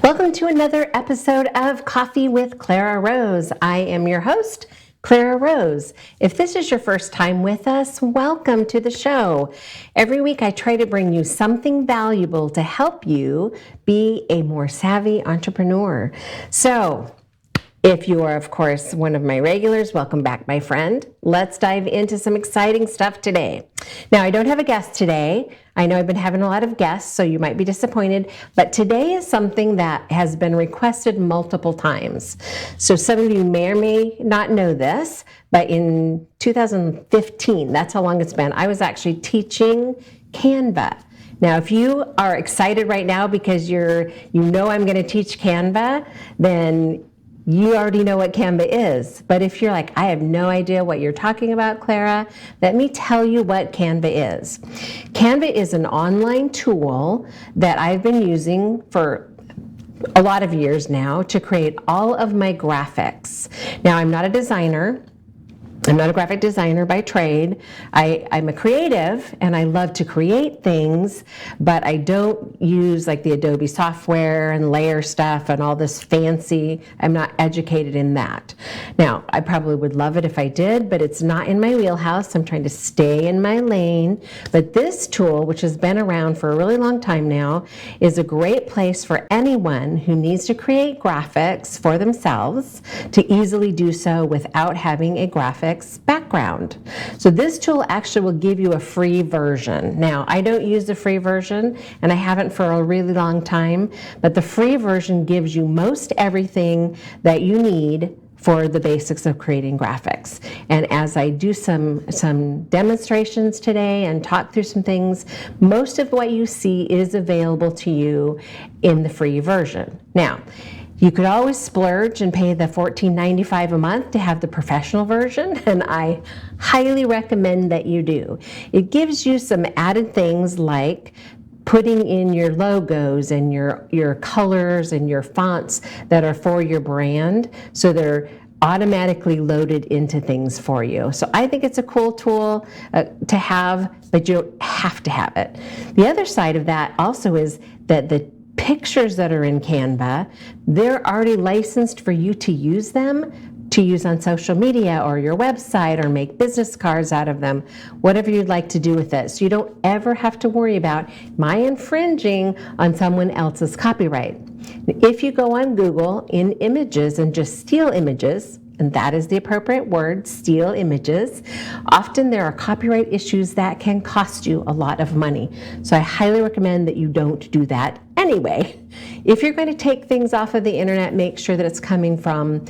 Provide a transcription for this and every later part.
Welcome to another episode of Coffee with Clara Rose. I am your host, Clara Rose. If this is your first time with us, welcome to the show. Every week I try to bring you something valuable to help you be a more savvy entrepreneur. So, if you are, of course, one of my regulars, welcome back, my friend. Let's dive into some exciting stuff today. Now, I don't have a guest today. I know I've been having a lot of guests, so you might be disappointed, but today is something that has been requested multiple times. So some of you may or may not know this, but in 2015, that's how long it's been, I was actually teaching Canva. Now, if you are excited right now because you know I'm going to teach Canva, then you already know what Canva is. But if you're like, I have no idea what you're talking about, Clara, let me tell you what Canva is. Canva is an online tool that I've been using for a lot of years now to create all of my graphics. Now, I'm not a designer. I'm not a graphic designer by trade. I'm a creative and I love to create things, but I don't use like the Adobe software and layer stuff and all this fancy. I'm not educated in that. Now, I probably would love it if I did, but it's not in my wheelhouse. I'm trying to stay in my lane. But this tool, which has been around for a really long time now, is a great place for anyone who needs to create graphics for themselves to easily do so without having a graphics background. So this tool actually will give you a free version. Now, I don't use the free version, and I haven't for a really long time, but the free version gives you most everything that you need for the basics of creating graphics. And as I do some demonstrations today and talk through some things, most of what you see is available to you in the free version. Now, you could always splurge and pay the $14.95 a month to have the professional version, and I highly recommend that you do. It gives you some added things like putting in your logos and your colors and your fonts that are for your brand, so they're automatically loaded into things for you. So I think it's a cool tool to have, but you don't have to have it. The other side of that also is that the pictures that are in Canva, they're already licensed for you to use them, to use on social media or your website or make business cards out of them, whatever you'd like to do with it. So you don't ever have to worry about, am I infringing on someone else's copyright? If you go on Google in images and just steal images, and that is the appropriate word, steal images, often there are copyright issues that can cost you a lot of money. So I highly recommend that you don't do that anyway. If you're going to take things off of the internet, make sure that it's coming from,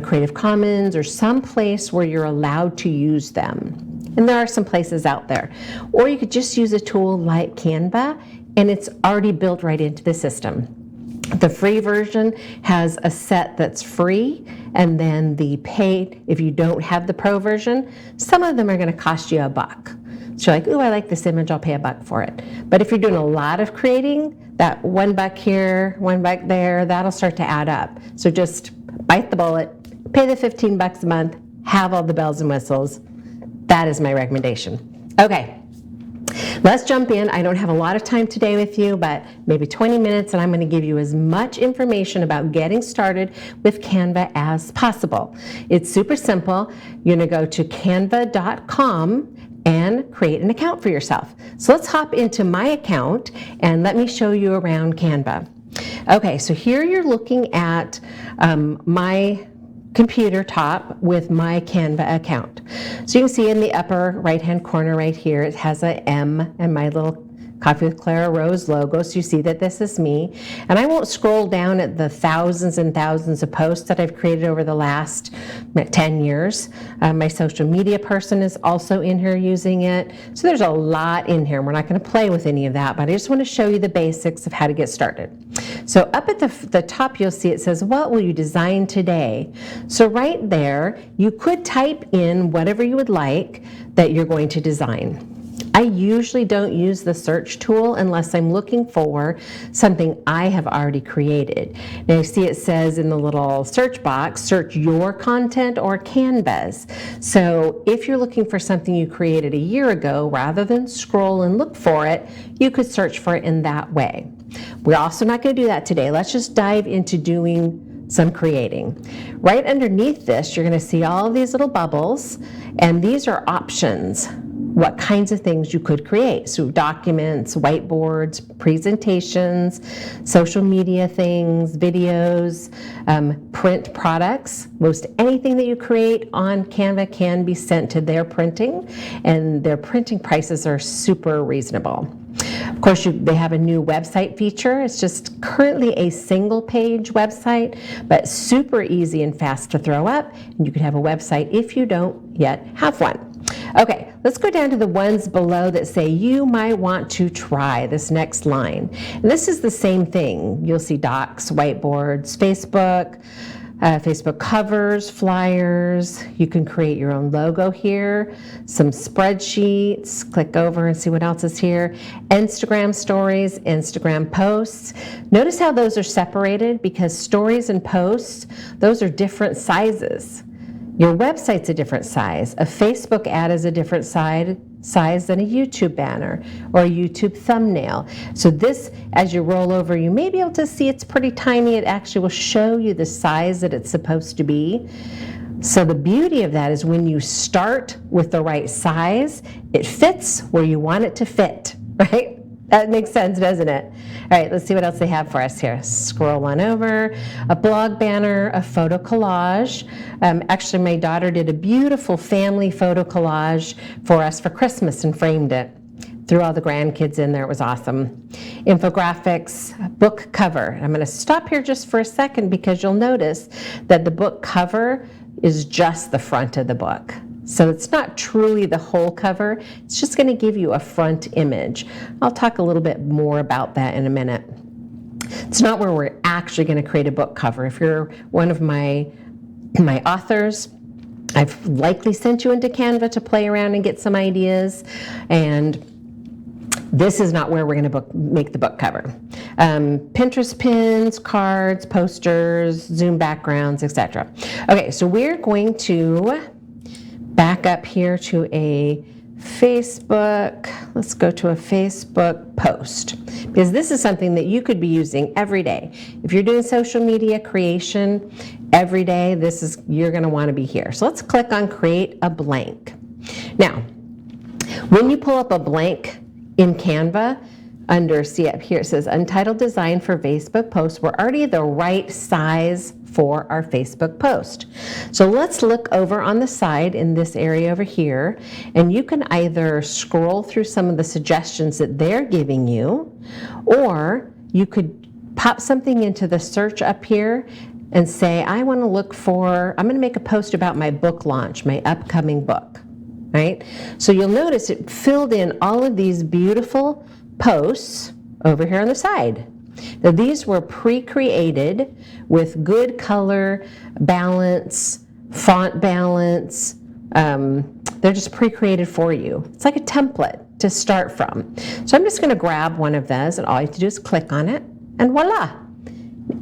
Creative Commons or some place where you're allowed to use them. And there are some places out there. Or you could just use a tool like Canva, and it's already built right into the system. The free version has a set that's free, and then the paid, if you don't have the pro version, some of them are going to cost you $1. So you're like, ooh, I like this image, I'll pay $1 for it. But if you're doing a lot of creating, that $1 here, $1 there, that'll start to add up. So just bite the bullet, pay the $15 a month, have all the bells and whistles. That is my recommendation. Okay. Let's jump in. I don't have a lot of time today with you, but maybe 20 minutes, and I'm going to give you as much information about getting started with Canva as possible. It's super simple. You're going to go to canva.com and create an account for yourself. So let's hop into my account and let me show you around Canva. Okay, so here you're looking at my computer top with my Canva account. So you can see in the upper right hand corner right here, it has a M and my little Coffee with Clara Rose logo, so you see that this is me. And I won't scroll down at the thousands and thousands of posts that I've created over the last 10 years. My social media person is also in here using it. So there's a lot in here. We're not going to play with any of that, but I just want to show you the basics of how to get started. So up at the top, you'll see it says, what will you design today? So right there, you could type in whatever you would like that you're going to design. I usually don't use the search tool unless I'm looking for something I have already created. Now you see it says in the little search box, search your content or Canvas. So if you're looking for something you created a year ago, rather than scroll and look for it, you could search for it in that way. We're also not going to do that today. Let's just dive into doing some creating. Right underneath this, you're going to see all of these little bubbles, and these are options. What kinds of things you could create. So documents, whiteboards, presentations, social media things, videos, print products. Most anything that you create on Canva can be sent to their printing, and their printing prices are super reasonable. Of course, they have a new website feature. It's just currently a single page website, but super easy and fast to throw up. And you could have a website if you don't yet have one. Okay, let's go down to the ones below that say you might want to try this next line. And this is the same thing. You'll see docs, whiteboards, Facebook covers, flyers. You can create your own logo here, some spreadsheets. Click over and see what else is here. Instagram stories, Instagram posts. Notice how those are separated, because stories and posts, those are different sizes. Your website's a different size. A Facebook ad is a different size than a YouTube banner or a YouTube thumbnail. So this, as you roll over, you may be able to see it's pretty tiny. It actually will show you the size that it's supposed to be. So the beauty of that is when you start with the right size, it fits where you want it to fit, right? That makes sense, doesn't it? All right, let's see what else they have for us here. Scroll on over. A blog banner, a photo collage. Actually, my daughter did a beautiful family photo collage for us for Christmas and framed it. Threw all the grandkids in there. It was awesome. Infographics, book cover. I'm going to stop here just for a second because you'll notice that the book cover is just the front of the book. So it's not truly the whole cover. It's just going to give you a front image. I'll talk a little bit more about that in a minute. It's not where we're actually going to create a book cover. If you're one of my authors, I've likely sent you into Canva to play around and get some ideas, and this is not where we're going to make the book cover. Pinterest pins, cards, posters, Zoom backgrounds, etc. Okay, so we're going to back up here to a Facebook. Let's go to a Facebook post, because this is something that you could be using every day. If you're doing social media creation every day, you're going to want to be here. So let's click on create a blank. Now, when you pull up a blank in Canva, see up here, it says Untitled Design for Facebook Post. We're already the right size for our Facebook post. So let's look over on the side in this area over here, and you can either scroll through some of the suggestions that they're giving you, or you could pop something into the search up here and say, I'm going to make a post about my book launch, my upcoming book, right? So you'll notice it filled in all of these beautiful posts over here on the side. Now these were pre-created with good color balance, font balance. They're just pre-created for you. It's like a template to start from. So I'm just going to grab one of those, and all you have to do is click on it, and voila!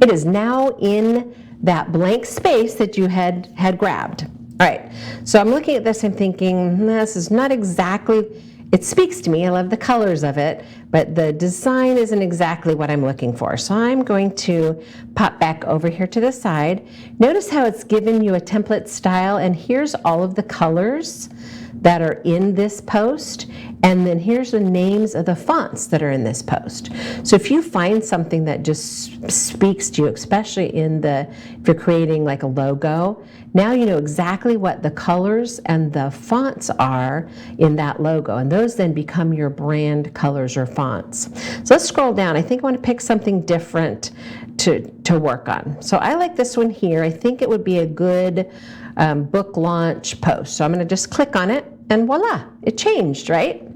It is now in that blank space that you had grabbed. All right, so I'm looking at this and thinking, this is not exactly, it speaks to me, I love the colors of it, but the design isn't exactly what I'm looking for. So I'm going to pop back over here to the side. Notice how it's given you a template style, and here's all of the colors that are in this post, and then here's the names of the fonts that are in this post. So if you find something that just speaks to you, especially if you're creating like a logo, now you know exactly what the colors and the fonts are in that logo, and those then become your brand colors or fonts. So let's scroll down. I think I want to pick something different to work on. So I like this one here. I think it would be a good book launch post. So I'm going to just click on it, and voila, it changed, right?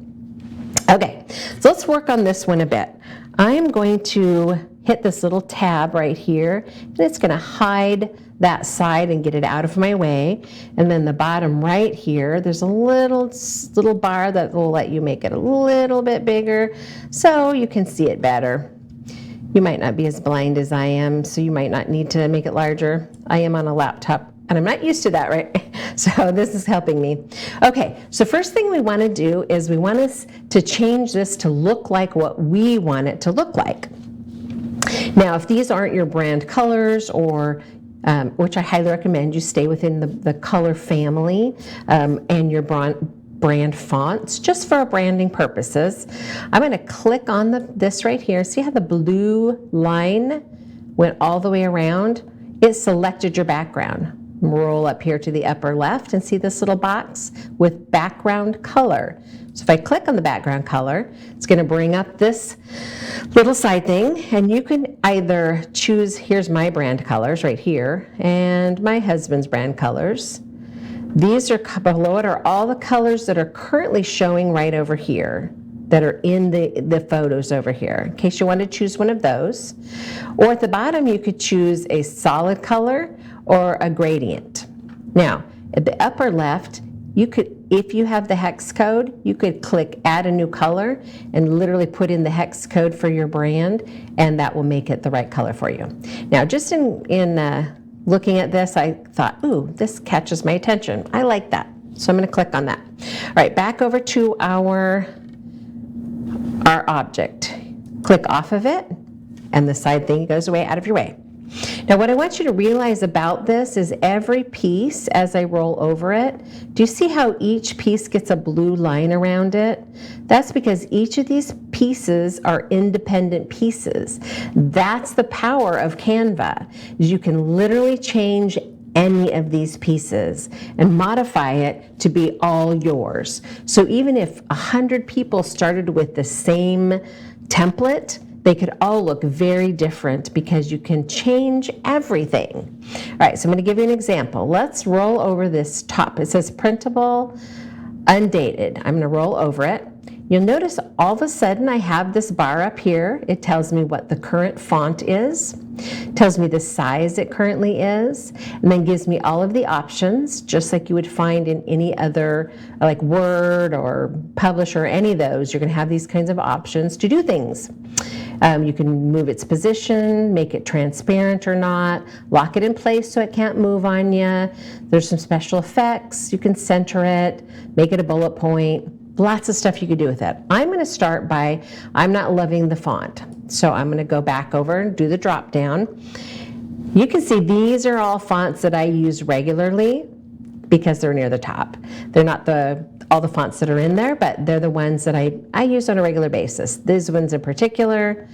Okay, so let's work on this one a bit. I am going to hit this little tab right here, and it's going to hide that side and get it out of my way. And then the bottom right here, there's a little bar that will let you make it a little bit bigger so you can see it better. You might not be as blind as I am, so you might not need to make it larger. I am on a laptop, and I'm not used to that, right? So this is helping me. Okay, so first thing we want to do is we want us to change this to look like what we want it to look like. Now, if these aren't your brand colors, or which I highly recommend you stay within the color family and your brand fonts, just for branding purposes, I'm going to click on this right here. See how the blue line went all the way around? It selected your background. Roll up here to the upper left and see this little box with background color. So if I click on the background color, it's going to bring up this little side thing, and you can either choose, here's my brand colors right here, and my husband's brand colors. These are below it are all the colors that are currently showing right over here, that are in the photos over here, in case you want to choose one of those. Or at the bottom, you could choose a solid color or a gradient. Now, at the upper left, you could, if you have the hex code, you could click add a new color and literally put in the hex code for your brand, and that will make it the right color for you. Now, just in looking at this, I thought, ooh, this catches my attention. I like that. So I'm going to click on that. All right, back over to our object. Click off of it, and the side thing goes away out of your way. Now, what I want you to realize about this is every piece, as I roll over it, do you see how each piece gets a blue line around it? That's because each of these pieces are independent pieces. That's the power of Canva. You can literally change any of these pieces and modify it to be all yours. So even if 100 people started with the same template, they could all look very different because you can change everything. All right, so I'm going to give you an example. Let's roll over this top. It says printable, undated. I'm going to roll over it. You'll notice all of a sudden I have this bar up here. It tells me what the current font is, tells me the size it currently is, and then gives me all of the options, just like you would find in any other, like Word or Publisher or any of those. You're going to have these kinds of options to do things. You can move its position, make it transparent or not, lock it in place so it can't move on you. There's some special effects. You can center it, make it a bullet point. Lots of stuff you could do with it. I'm going to start by, I'm not loving the font. So I'm going to go back over and do the drop down. You can see these are all fonts that I use regularly because they're near the top. They're not all the fonts that are in there, but they're the ones that I use on a regular basis. These ones in particular,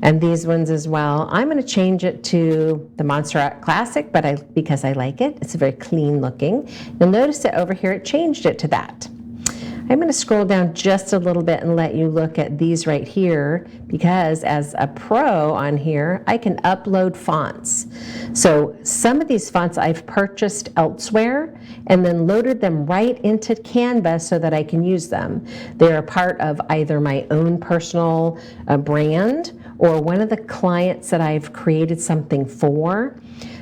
and these ones as well. I'm going to change it to the Montserrat Classic, because I like it. It's very clean looking. You'll notice that over here it changed it to that. I'm going to scroll down just a little bit and let you look at these right here, because as a pro on here, I can upload fonts. So some of these fonts I've purchased elsewhere and then loaded them right into Canva so that I can use them. They're a part of either my own personal brand or one of the clients that I've created something for,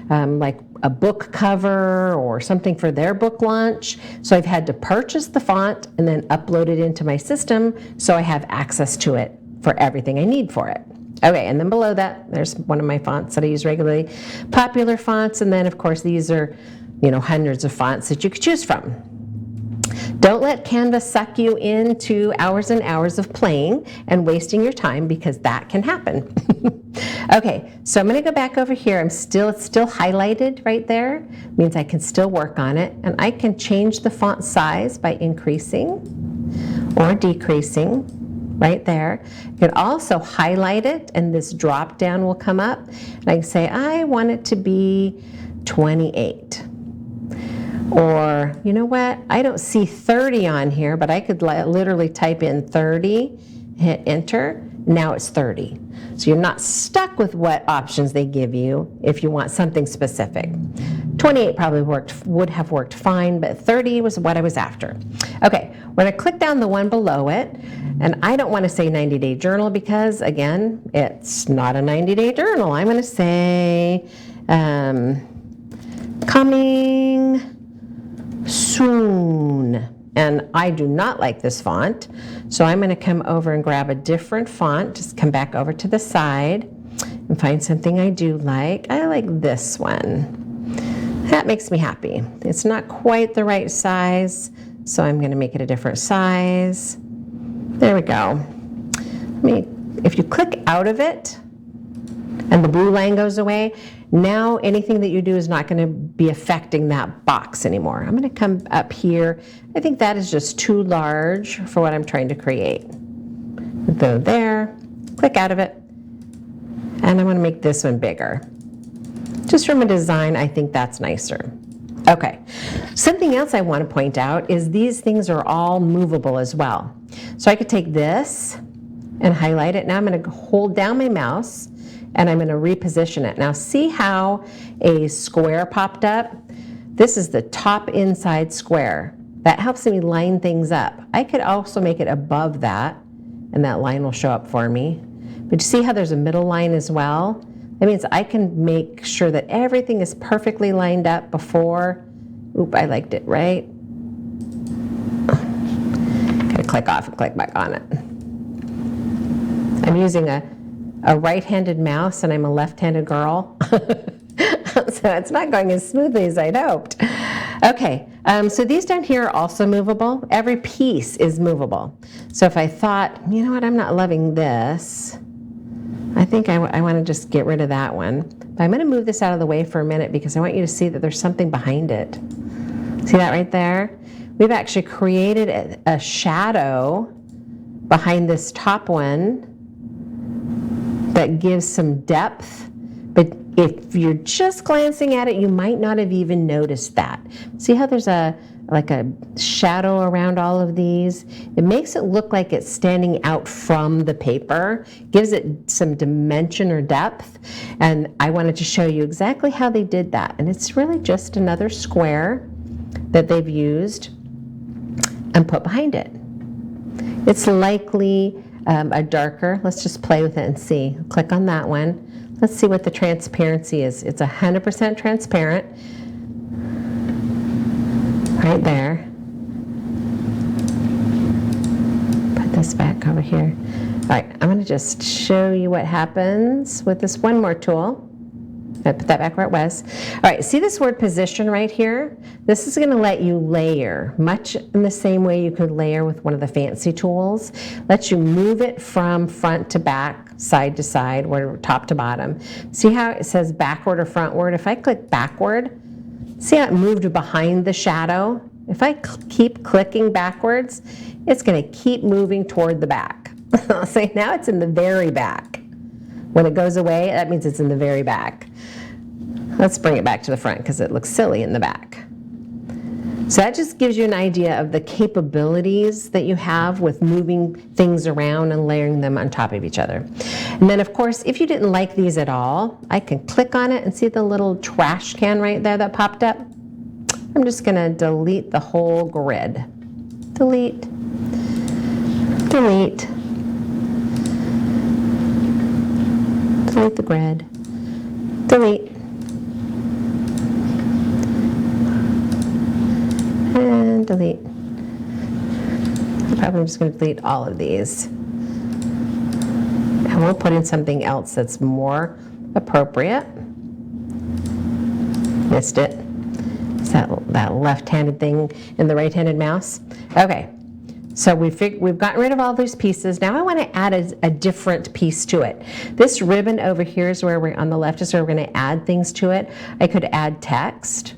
like a book cover or something for their book launch. So I've had to purchase the font and then upload it into my system so I have access to it for everything I need for it. Okay, and then below that, there's one of my fonts that I use regularly, popular fonts, and then of course these are, hundreds of fonts that you could choose from. Don't let Canva suck you into hours and hours of playing and wasting your time, because that can happen. Okay, so I'm going to go back over here. It's still highlighted right there. It means I can still work on it, and I can change the font size by increasing or decreasing right there. You can also highlight it, and this drop down will come up, and I can say I want it to be 28. Or, you know what, I don't see 30 on here, but I could literally type in 30, hit enter, now it's 30. So you're not stuck with what options they give you if you want something specific. 28 probably would have worked fine, but 30 was what I was after. Okay, when I click down the one below it, And I don't want to say 90-day journal because, again, it's not a 90-day journal. I'm going to say coming soon. And I do not like this font, so I'm going to come over and grab a different font. Just come back over to the side and find something I do like. I like this one. That makes me happy. It's not quite the right size, so I'm going to make it a different size. There we go. If you click out of it and the blue line goes away, now anything that you do is not going to be affecting that box anymore. I'm going to come up here. I think that is just too large for what I'm trying to create. Go there, click out of it, and I want to make this one bigger. Just from a design, I think that's nicer. Okay, something else I want to point out is these things are all movable as well. So I could take this and highlight it. Now I'm going to hold down my mouse and I'm going to reposition it. Now see how a square popped up? This is the top inside square. That helps me line things up. I could also make it above that and that line will show up for me. But you see how there's a middle line as well? That means I can make sure that everything is perfectly lined up before. Oop, I liked it, right? Gotta click off and click back on it. I'm using a right-handed mouse and I'm a left-handed girl. So it's not going as smoothly as I'd hoped. Okay, so these down here are also movable. Every piece is movable. So if I thought, you know what, I'm not loving this, I think I want to just get rid of that one. But I'm going to move this out of the way for a minute because I want you to see that there's something behind it. See that right there? We've actually created a shadow behind this top one that gives some depth. But if you're just glancing at it, you might not have even noticed that. See how there's like a shadow around all of these? It makes it look like it's standing out from the paper, gives it some dimension or depth, and I wanted to show you exactly how they did that. And it's really just another square that they've used and put behind it. It's likely a darker, let's just play with it and see. Click on that one. Let's see what the transparency is. It's 100% transparent. Right there. Put this back over here. All right, I'm going to just show you what happens with this one more tool. I put that back where it was. All right, see this word position right here? This is going to let you layer, much in the same way you could layer with one of the fancy tools. Lets you move it from front to back, side to side, or top to bottom. See how it says backward or frontward? If I click backward, see how it moved behind the shadow? If I keep clicking backwards, it's going to keep moving toward the back. So now it's in the very back. When it goes away, that means it's in the very back. Let's bring it back to the front because it looks silly in the back. So that just gives you an idea of the capabilities that you have with moving things around and layering them on top of each other. And then of course, if you didn't like these at all, I can click on it and see the little trash can right there that popped up. I'm just going to delete the whole grid. Delete. Delete. Delete the grid. Delete. And delete. I'm probably just going to delete all of these. And we'll put in something else that's more appropriate. Missed it. Is that left-handed thing in the right-handed mouse? Okay. So we've gotten rid of all those pieces. Now I want to add a different piece to it. This ribbon over here is where we're on the left is where we're going to add things to it. I could add text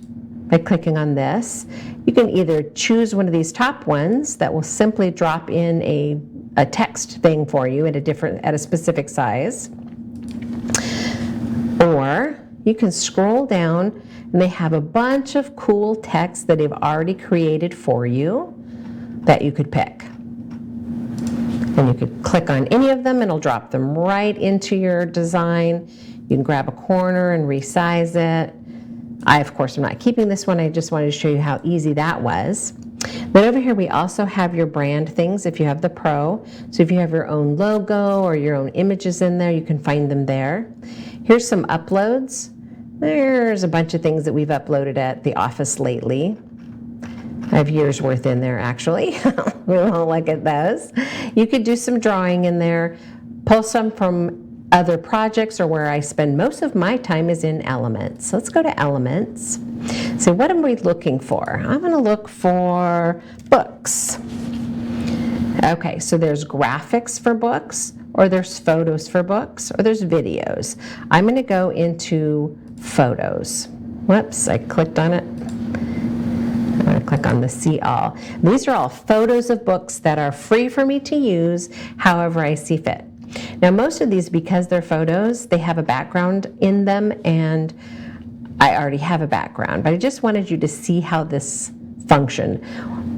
by clicking on this. You can either choose one of these top ones that will simply drop in a text thing for you at a specific size. Or you can scroll down and they have a bunch of cool text that they've already created for you that you could pick. And you could click on any of them and it'll drop them right into your design. You can grab a corner and resize it. I, of course, am not keeping this one. I just wanted to show you how easy that was. Then over here, we also have your brand things if you have the Pro. So if you have your own logo or your own images in there, you can find them there. Here's some uploads. There's a bunch of things that we've uploaded at the office lately. I have years worth in there, actually. We won't look at those. You could do some drawing in there, pull some from other projects, or where I spend most of my time is in Elements. So let's go to Elements. So what am we looking for? I'm going to look for books. Okay, so there's graphics for books, or there's photos for books, or there's videos. I'm going to go into photos. Whoops, I clicked on it. I'm going to click on the See All. These are all photos of books that are free for me to use however I see fit. Now most of these, because they're photos, they have a background in them, and I already have a background, but I just wanted you to see how this functioned.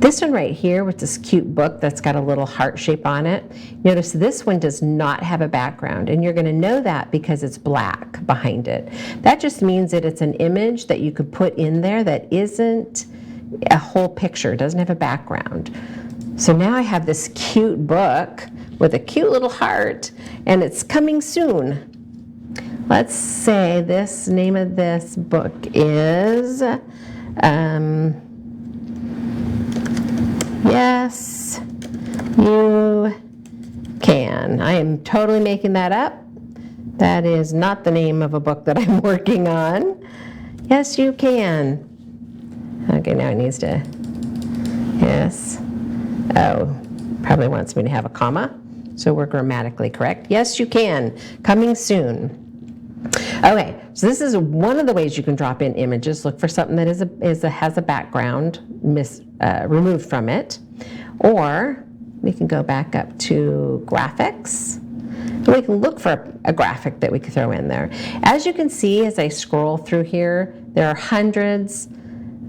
This one right here with this cute book that's got a little heart shape on it, notice this one does not have a background, and you're going to know that because it's black behind it. That just means that it's an image that you could put in there that isn't a whole picture, doesn't have a background. So now I have this cute book with a cute little heart, and it's coming soon. Let's say this name of this book is Yes, You Can. I am totally making that up. That is not the name of a book that I'm working on. Yes, you can. Okay, now it needs to, yes. Oh, probably wants me to have a comma, so we're grammatically correct. Yes, you can. Coming soon. Okay, so this is one of the ways you can drop in images. Look for something that has a background removed from it. Or we can go back up to graphics. And we can look for a graphic that we can throw in there. As you can see, as I scroll through here, there are hundreds,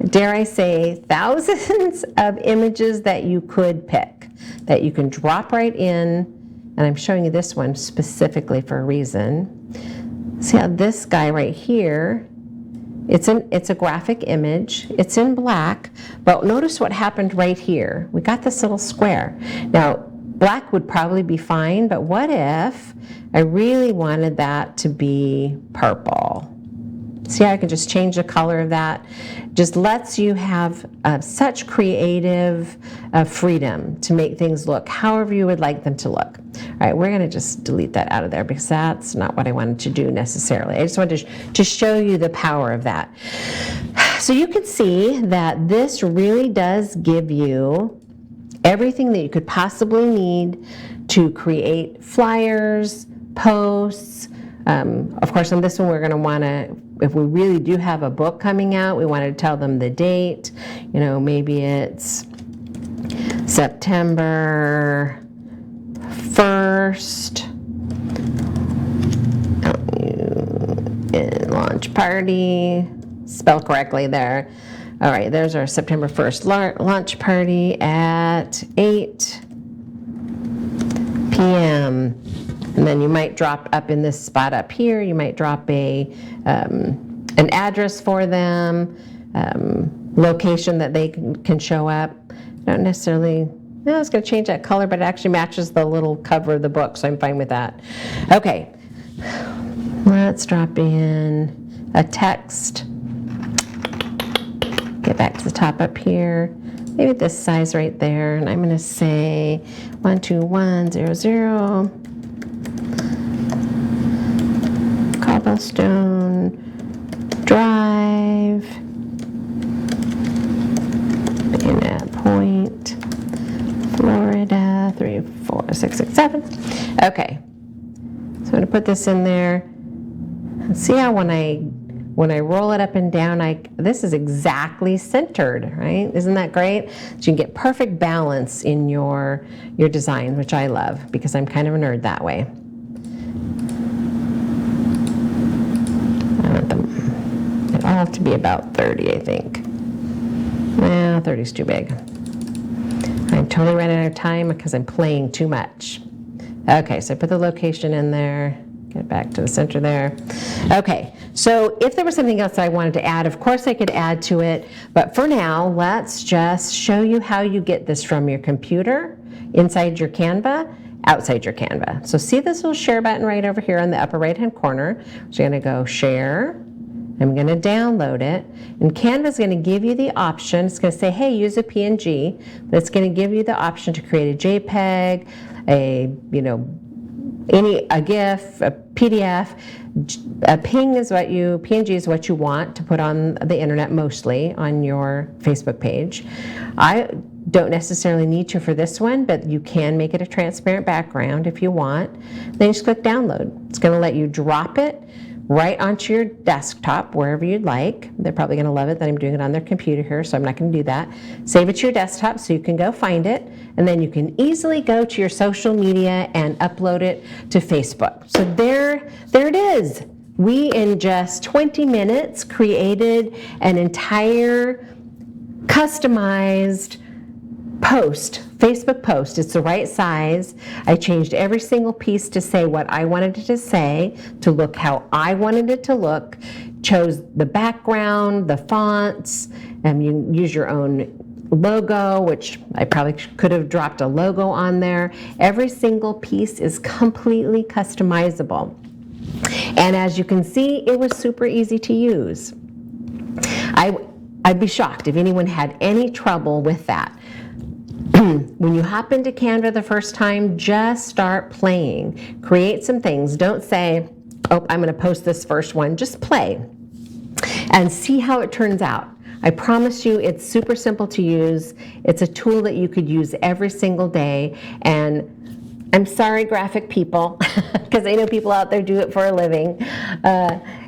dare I say, thousands of images that you could pick, that you can drop right in. And I'm showing you this one specifically for a reason. See how this guy right here, it's a graphic image. It's in black, but notice what happened right here. We got this little square. Now, black would probably be fine, but what if I really wanted that to be purple? See how I can just change the color of that? Just lets you have such creative freedom to make things look however you would like them to look. All right, we're going to just delete that out of there because that's not what I wanted to do necessarily. I just wanted to show you the power of that. So you can see that this really does give you everything that you could possibly need to create flyers, posts. Of course, on this one, we're going to want to, if we really do have a book coming out, we want to tell them the date. You know, maybe it's September 1st. Launch party. Spell correctly there. All right, there's our September 1st launch party at 8 p.m. And then you might drop up in this spot up here, you might drop an address for them, location that they can show up. Not necessarily, no, I was going to change that color, but it actually matches the little cover of the book, so I'm fine with that. Okay, let's drop in a text. Get back to the top up here. Maybe this size right there, and I'm going to say 12100. Cobblestone Drive, Bayonet Point, Florida 34667. Okay, so I'm going to put this in there. See how when I roll it up and down, this is exactly centered, right? Isn't that great? So you can get perfect balance in your design, which I love because I'm kind of a nerd that way. I'll have to be about 30, I think. Well, 30 is too big. I'm totally running out of time because I'm playing too much. Okay, so I put the location in there. Get back to the center there. Okay, so if there was something else I wanted to add, of course I could add to it, but for now, let's just show you how you get this from your computer, inside your Canva, outside your Canva. So see this little share button right over here in the upper right-hand corner. So you're gonna go share. I'm gonna download it, and Canva's gonna give you the option. It's gonna say, hey, use a PNG, but it's gonna give you the option to create a JPEG, a GIF, a PDF. A PNG is what you want to put on the internet, mostly on your Facebook page. I don't necessarily need to for this one, but you can make it a transparent background if you want. Then you just click download. It's going to let you drop it right onto your desktop, wherever you'd like. They're probably going to love it that I'm doing it on their computer here, so I'm not going to do that. Save it to your desktop so you can go find it, and then you can easily go to your social media and upload it to Facebook. So there it is. We, in just 20 minutes, created an entire customized post, Facebook post. It's the right size. I changed every single piece to say what I wanted it to say, to look how I wanted it to look, chose the background, the fonts, and you can use your own logo, which I probably could have dropped a logo on there. Every single piece is completely customizable. And as you can see, it was super easy to use. I'd be shocked if anyone had any trouble with that. When you hop into Canva the first time, just start playing. Create some things. Don't say, oh, I'm going to post this first one. Just play and see how it turns out. I promise you it's super simple to use. It's a tool that you could use every single day. And I'm sorry, graphic people, because I know people out there do it for a living.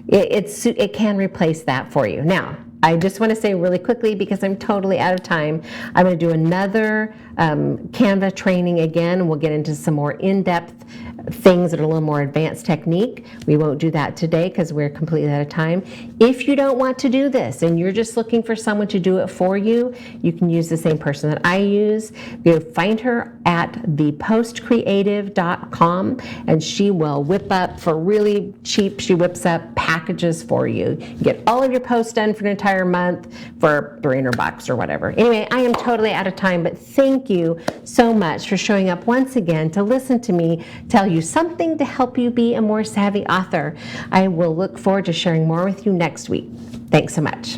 It can replace that for you. Now, I just want to say really quickly, because I'm totally out of time, I'm going to do another Canva training again. We'll get into some more in-depth things that are a little more advanced technique. We won't do that today because we're completely out of time. If you don't want to do this and you're just looking for someone to do it for you, you can use the same person that I use. You find her at thepostcreative.com, and she will whip up for really cheap. She whips up packages for you. You get all of your posts done for an entire month for $300 or whatever. Anyway, I am totally out of time, but thank you so much for showing up once again to listen to me tell you something to help you be a more savvy author. I will look forward to sharing more with you next week. Thanks so much.